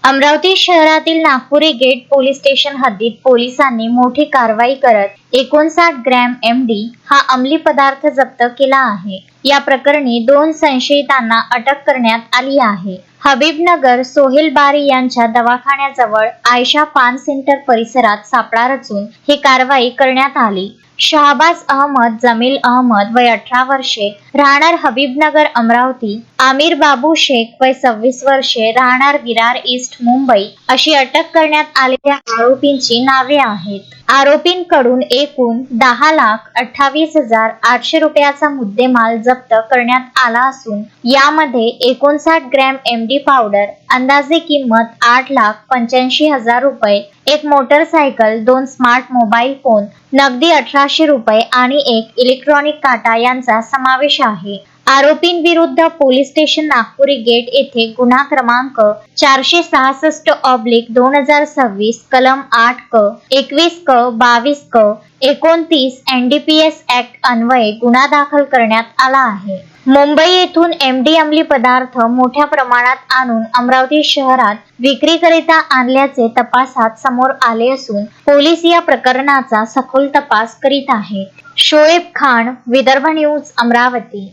अमरावती शहरातील Nagpuri gate police station हद्दीत पोलिसांनी मोठी कारवाई करत 59 ग्रॅम एमडी हा अंमली पदार्थ जप्त केला आहे। या प्रकरणी 2 संशयितांना अटक करण्यात आली आहे। हबीबनगर सोहेल बारी यांच्या दवाखान्याजवळ आयशा पान सेंटर परिसरात सापळा रचून ही कारवाई करण्यात आली। शहाबाज अहमद जमील अहमद वय 18 वर्षे राहणार हबीबनगर अमरावती, आमिर बाबू शेख वय 26 वर्षे राहणार विरार ईस्ट मुंबई अशी अटक करण्यात आलेल्या आरोपींची नावे आहेत। आरोपींकडून एकूण 10,28,800 रुपयाचा मुद्देमाल जप्त करण्यात आला असून यामध्ये 59 ग्रॅम एमडी पावडर अंदाजे किंमत 8,85,000 रुपये, एक मोटरसायकल, 2 स्मार्ट मोबाईल फोन, नगदी 1800 रुपये आणि एक इलेक्ट्रॉनिक काटा यांचा समावेश आहे। आरोपींविरुद्ध पोलीस स्टेशन नागपुरी गेट येथे गुन्हा क्रमांक 466/2026 कलम 8 क 21 क 22 क 29 NDPS ऍक्ट अन्वये गुन्हा दाखल करण्यात आला आहे। मुंबई येथून एमडी अंमली पदार्थ मोठ्या प्रमाणात आणून अमरावती शहरात विक्रीकरिता आणल्याचे तपासात समोर आले असून पोलीस या प्रकरणाचा सखोल तपास करीत आहेत। शोएब खान, विदर्भ न्यूज, अमरावती।